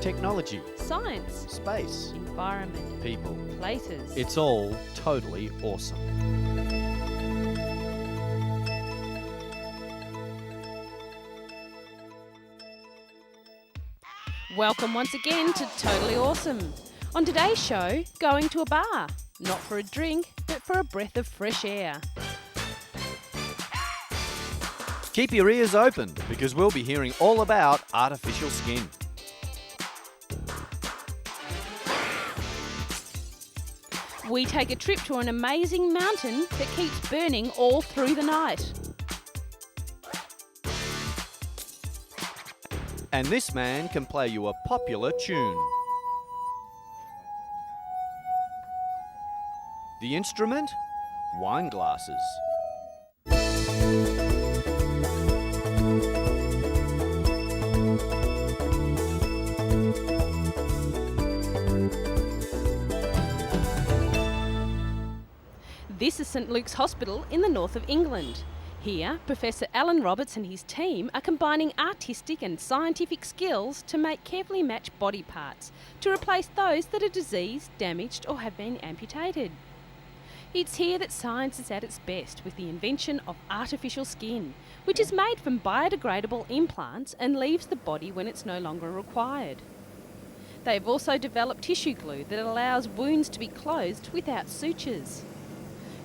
Technology, science, space, environment, people. places. It's all totally awesome. Welcome once again to Totally Awesome. On today's show, going to a bar. Not for a drink, but for a breath of fresh air. Keep your ears open because we'll be hearing all about artificial skin. We take a trip to an amazing mountain that keeps burning all through the night. And this man can play you a popular tune. The instrument? Wine glasses. This is St Luke's Hospital in the north of England. Here, Professor Alan Roberts and his team are combining artistic and scientific skills to make carefully matched body parts to replace those that are diseased, damaged or have been amputated. It's here that science is at its best with the invention of artificial skin, which is made from biodegradable implants and leaves the body when it's no longer required. They've also developed tissue glue that allows wounds to be closed without sutures.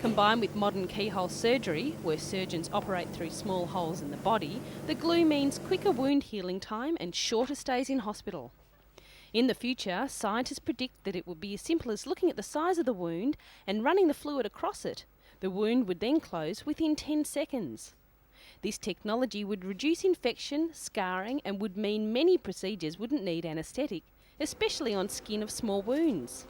Combined with modern keyhole surgery, where surgeons operate through small holes in the body, the glue means quicker wound healing time and shorter stays in hospital. In the future, scientists predict that it will be as simple as looking at the size of the wound and running the fluid across it. The wound would then close within 10 seconds. This technology would reduce infection, scarring, and would mean many procedures wouldn't need anaesthetic, especially on skin of small wounds.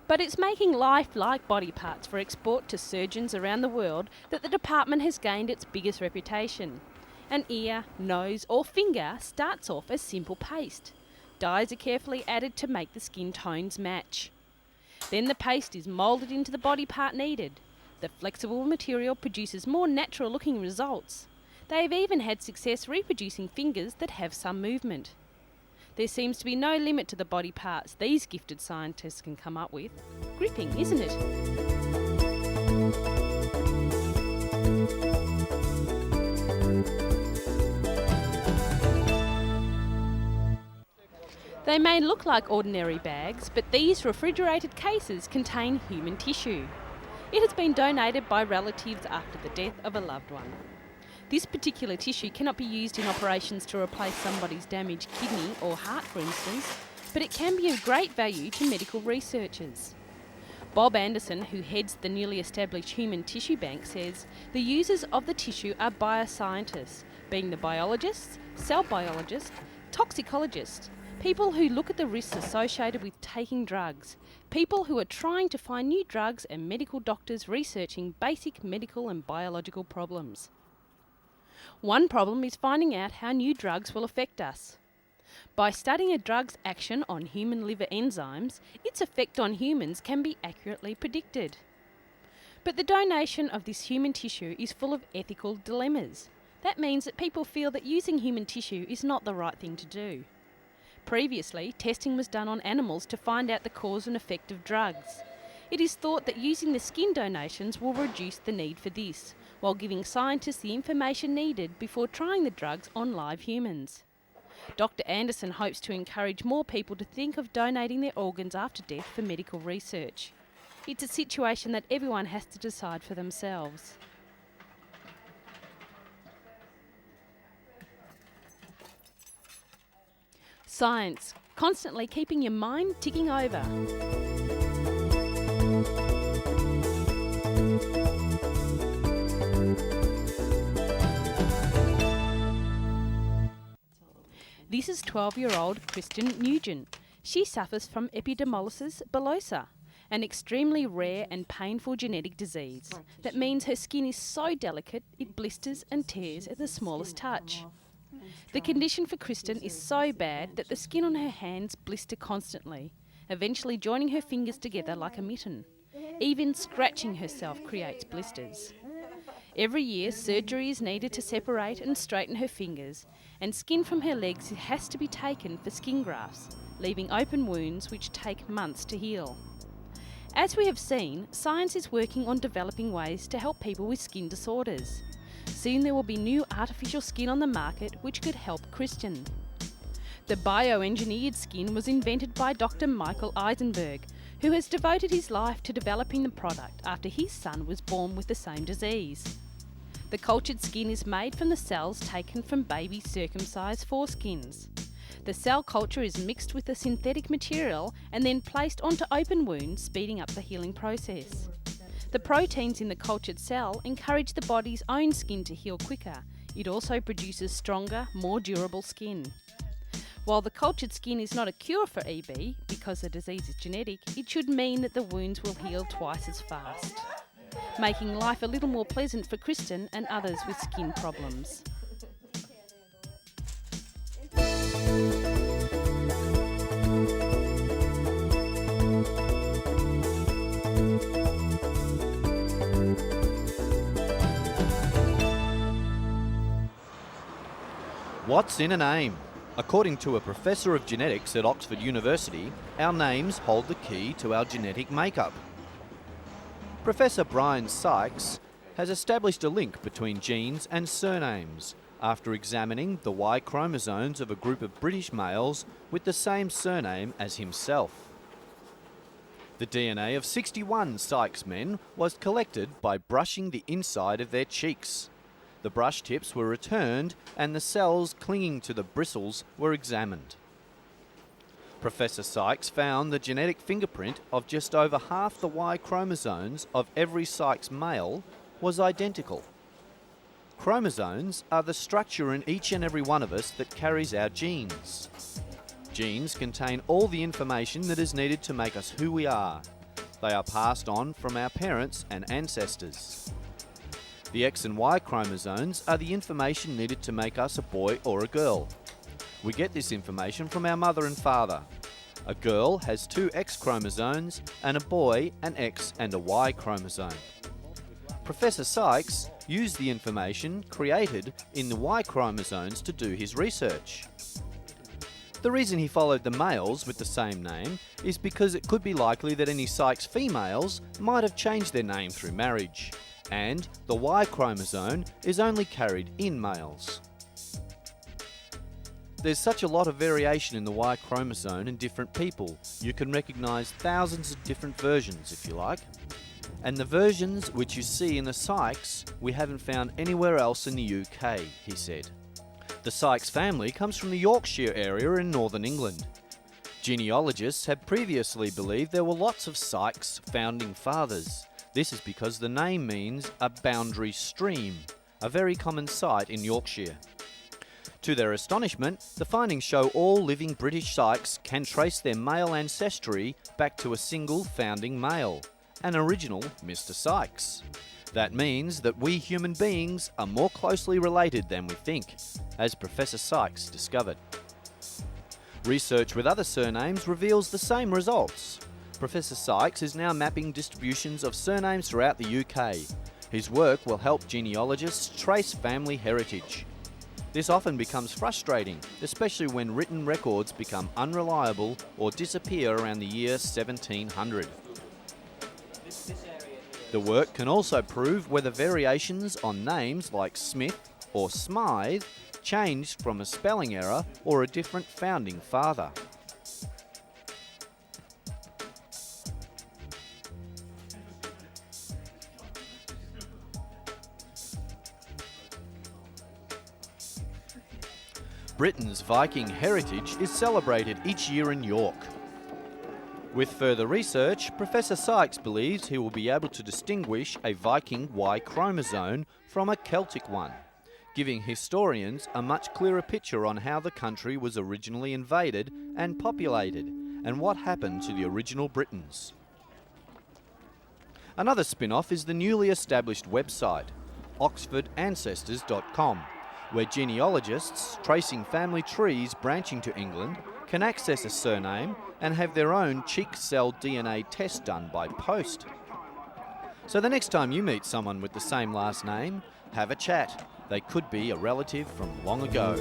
But it's making lifelike body parts for export to surgeons around the world that the department has gained its biggest reputation. An ear, nose or finger starts off as simple paste. Dyes are carefully added to make the skin tones match. Then the paste is moulded into the body part needed. The flexible material produces more natural looking results. They have even had success reproducing fingers that have some movement. There seems to be no limit to the body parts these gifted scientists can come up with. Gripping, isn't it? They may look like ordinary bags, but these refrigerated cases contain human tissue. It has been donated by relatives after the death of a loved one. This particular tissue cannot be used in operations to replace somebody's damaged kidney or heart, for instance, but it can be of great value to medical researchers. Bob Anderson, who heads the newly established Human Tissue Bank, says the users of the tissue are bioscientists, being the biologists, cell biologists, toxicologists, people who look at the risks associated with taking drugs, people who are trying to find new drugs, and medical doctors researching basic medical and biological problems. One problem is finding out how new drugs will affect us. By studying a drug's action on human liver enzymes, its effect on humans can be accurately predicted. But the donation of this human tissue is full of ethical dilemmas. That means that people feel that using human tissue is not the right thing to do. Previously, testing was done on animals to find out the cause and effect of drugs. It is thought that using the skin donations will reduce the need for this, while giving scientists the information needed before trying the drugs on live humans. Dr. Anderson hopes to encourage more people to think of donating their organs after death for medical research. It's a situation that everyone has to decide for themselves. Science, constantly keeping your mind ticking over. This is 12-year-old Kristen Nugent. She suffers from epidermolysis bullosa, an extremely rare and painful genetic disease. That means her skin is so delicate it blisters and tears at the smallest touch. The condition for Kristen is so bad that the skin on her hands blister constantly, eventually joining her fingers together like a mitten. Even scratching herself creates blisters. Every year, surgery is needed to separate and straighten her fingers, and skin from her legs has to be taken for skin grafts, leaving open wounds which take months to heal. As we have seen, science is working on developing ways to help people with skin disorders. Soon there will be new artificial skin on the market which could help Christian. The bioengineered skin was invented by Dr. Michael Eisenberg, who has devoted his life to developing the product after his son was born with the same disease. The cultured skin is made from the cells taken from baby circumcised foreskins. The cell culture is mixed with the synthetic material and then placed onto open wounds, speeding up the healing process. The proteins in the cultured cell encourage the body's own skin to heal quicker. It also produces stronger, more durable skin. While the cultured skin is not a cure for EB, because the disease is genetic, it should mean that the wounds will heal twice as fast, making life a little more pleasant for Kristen and others with skin problems. What's in a name? According to a professor of genetics at Oxford University, our names hold the key to our genetic makeup. Professor Brian Sykes has established a link between genes and surnames after examining the Y chromosomes of a group of British males with the same surname as himself. The DNA of 61 Sykes men was collected by brushing the inside of their cheeks. The brush tips were returned and the cells clinging to the bristles were examined. Professor Sykes found the genetic fingerprint of just over half the Y chromosomes of every Sykes male was identical. Chromosomes are the structure in each and every one of us that carries our genes. Genes contain all the information that is needed to make us who we are. They are passed on from our parents and ancestors. The X and Y chromosomes are the information needed to make us a boy or a girl. We get this information from our mother and father. A girl has 2 X chromosomes and a boy an X and a Y chromosome. Professor Sykes used the information created in the Y chromosomes to do his research. The reason he followed the males with the same name is because it could be likely that any Sykes females might have changed their name through marriage, and the Y chromosome is only carried in males. There's such a lot of variation in the Y chromosome in different people. You can recognise thousands of different versions if you like. And the versions which you see in the Sykes we haven't found anywhere else in the UK, he said. The Sykes family comes from the Yorkshire area in northern England. Genealogists had previously believed there were lots of Sykes founding fathers. This is because the name means a boundary stream, a very common sight in Yorkshire. To their astonishment, the findings show all living British Sykes can trace their male ancestry back to a single founding male, an original Mr. Sykes. That means that we human beings are more closely related than we think, as Professor Sykes discovered. Research with other surnames reveals the same results. Professor Sykes is now mapping distributions of surnames throughout the UK. His work will help genealogists trace family heritage. This often becomes frustrating, especially when written records become unreliable or disappear around the year 1700. The work can also prove whether variations on names like Smith or Smythe changed from a spelling error or a different founding father. Britain's Viking heritage is celebrated each year in York. With further research, Professor Sykes believes he will be able to distinguish a Viking Y chromosome from a Celtic one, giving historians a much clearer picture on how the country was originally invaded and populated, and what happened to the original Britons. Another spin-off is the newly established website, oxfordancestors.com, where genealogists tracing family trees branching to England can access a surname and have their own cheek cell DNA test done by post. So the next time you meet someone with the same last name, have a chat. They could be a relative from long ago.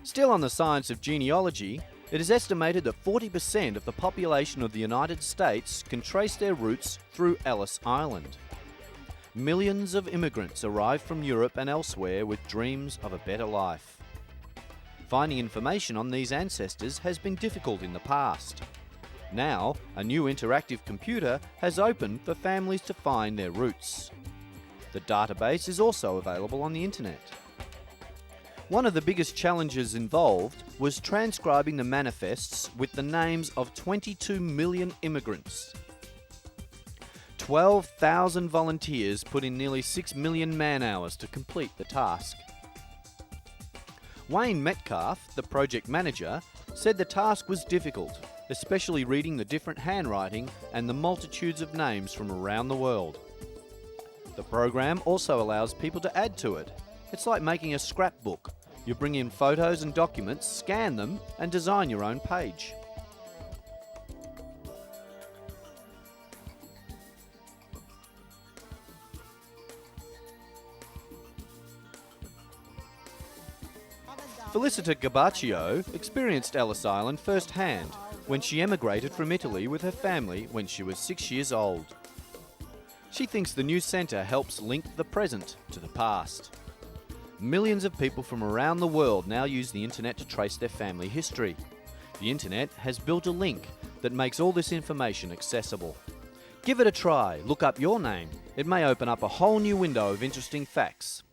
Still on the science of genealogy, it is estimated that 40% of the population of the United States can trace their roots through Ellis Island. Millions of immigrants arrive from Europe and elsewhere with dreams of a better life. Finding information on these ancestors has been difficult in the past. Now, a new interactive computer has opened for families to find their roots. The database is also available on the internet. One of the biggest challenges involved was transcribing the manifests with the names of 22 million immigrants. 12,000 volunteers put in nearly 6 million man-hours to complete the task. Wayne Metcalf, the project manager, said the task was difficult, especially reading the different handwriting and the multitudes of names from around the world. The program also allows people to add to it. It's like making a scrapbook. You bring in photos and documents, scan them, and design your own page. Felicita Gabaccio experienced Ellis Island firsthand when she emigrated from Italy with her family when she was 6 years old. She thinks the new centre helps link the present to the past. Millions of people from around the world now use the internet to trace their family history. The internet has built a link that makes all this information accessible. Give it a try, look up your name. It may open up a whole new window of interesting facts.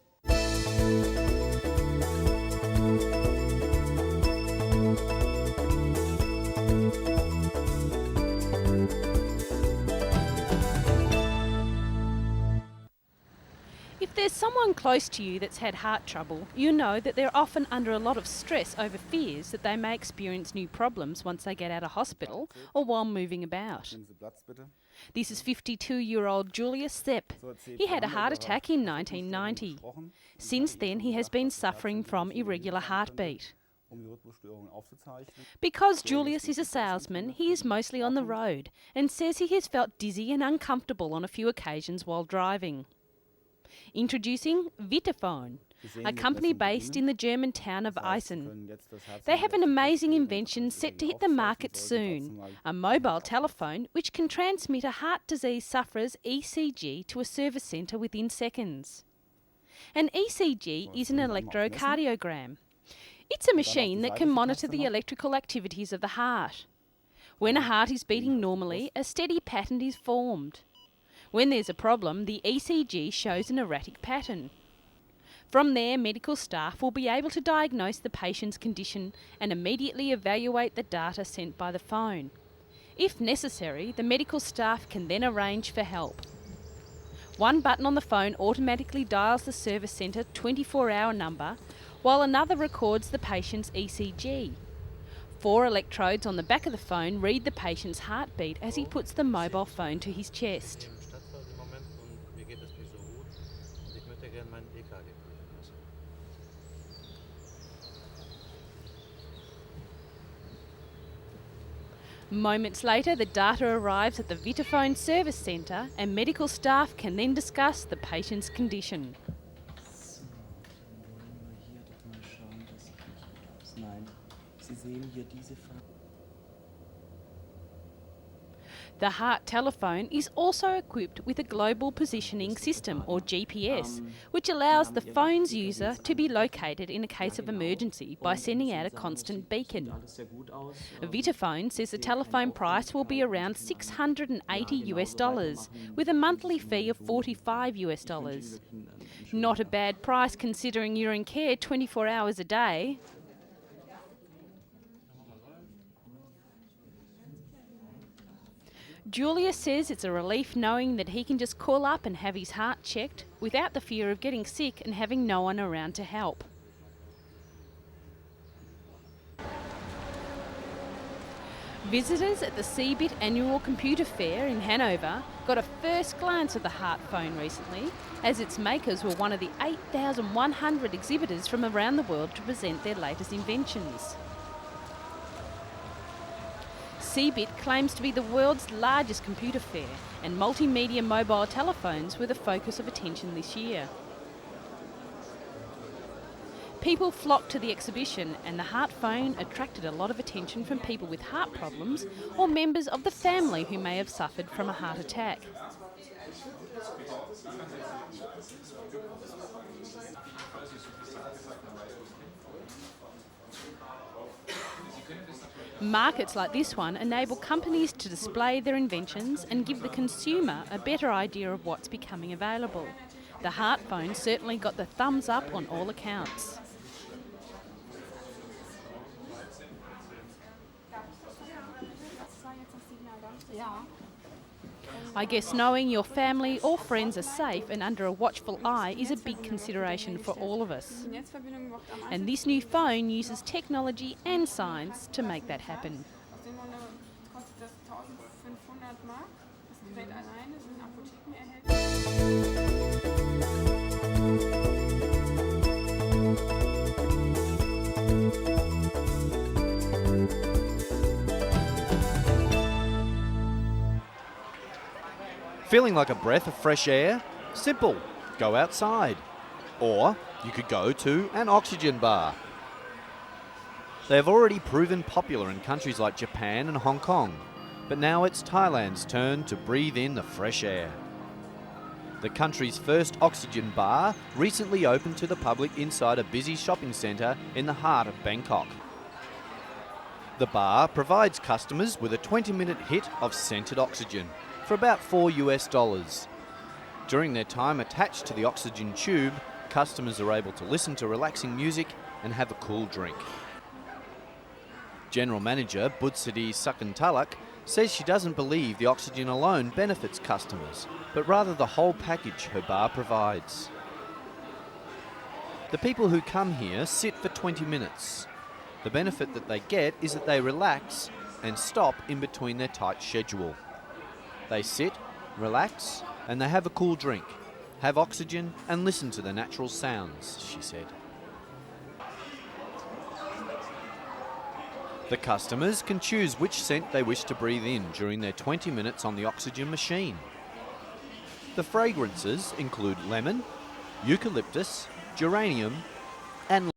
If there's someone close to you that's had heart trouble, you know that they're often under a lot of stress over fears that they may experience new problems once they get out of hospital or while moving about. This is 52-year-old Julius Sepp. He had a heart attack in 1990. Since then, he has been suffering from irregular heartbeat. Because Julius is a salesman, he is mostly on the road and says he has felt dizzy and uncomfortable on a few occasions while driving. Introducing Vitaphone, a company based in the German town of Eisen. They have an amazing invention set to hit the market soon, a mobile telephone which can transmit a heart disease sufferer's ECG to a service centre within seconds. An ECG is an electrocardiogram. It's a machine that can monitor the electrical activities of the heart. When a heart is beating normally, a steady pattern is formed. When there's a problem, the ECG shows an erratic pattern. From there, medical staff will be able to diagnose the patient's condition and immediately evaluate the data sent by the phone. If necessary, the medical staff can then arrange for help. One button on the phone automatically dials the service centre 24-hour number, while another records the patient's ECG. 4 electrodes on the back of the phone read the patient's heartbeat as he puts the mobile phone to his chest. Moments later, the data arrives at the Vitaphone service centre and medical staff can then discuss the patient's condition. The heart telephone is also equipped with a global positioning system, or GPS, which allows the phone's user to be located in a case of emergency by sending out a constant beacon. Vitaphone says the telephone price will be around $680 with a monthly fee of $45. Not a bad price considering you're in care 24 hours a day. Julius says it's a relief knowing that he can just call up and have his heart checked without the fear of getting sick and having no one around to help. Visitors at the CeBIT annual computer fair in Hanover got a first glance at the Heart phone recently, as its makers were one of the 8,100 exhibitors from around the world to present their latest inventions. CeBIT claims to be the world's largest computer fair, and multimedia mobile telephones were the focus of attention this year. People flocked to the exhibition, and the Heart phone attracted a lot of attention from people with heart problems or members of the family who may have suffered from a heart attack. Markets like this one enable companies to display their inventions and give the consumer a better idea of what's becoming available. The Heart phone certainly got the thumbs up on all accounts. I guess knowing your family or friends are safe and under a watchful eye is a big consideration for all of us. And this new phone uses technology and science to make that happen. Feeling like a breath of fresh air? Simple. Go outside. Or you could go to an oxygen bar. They have already proven popular in countries like Japan and Hong Kong, but now it's Thailand's turn to breathe in the fresh air. The country's first oxygen bar recently opened to the public inside a busy shopping centre in the heart of Bangkok. The bar provides customers with a 20-minute hit of scented oxygen for about $4. During their time attached to the oxygen tube, customers are able to listen to relaxing music and have a cool drink. General Manager Budsidi Sakuntalak says she doesn't believe the oxygen alone benefits customers, but rather the whole package her bar provides. The people who come here sit for 20 minutes. The benefit that they get is that they relax and stop in between their tight schedule. They sit, relax, and they have a cool drink, have oxygen, and listen to the natural sounds, she said. The customers can choose which scent they wish to breathe in during their 20 minutes on the oxygen machine. The fragrances include lemon, eucalyptus, geranium, and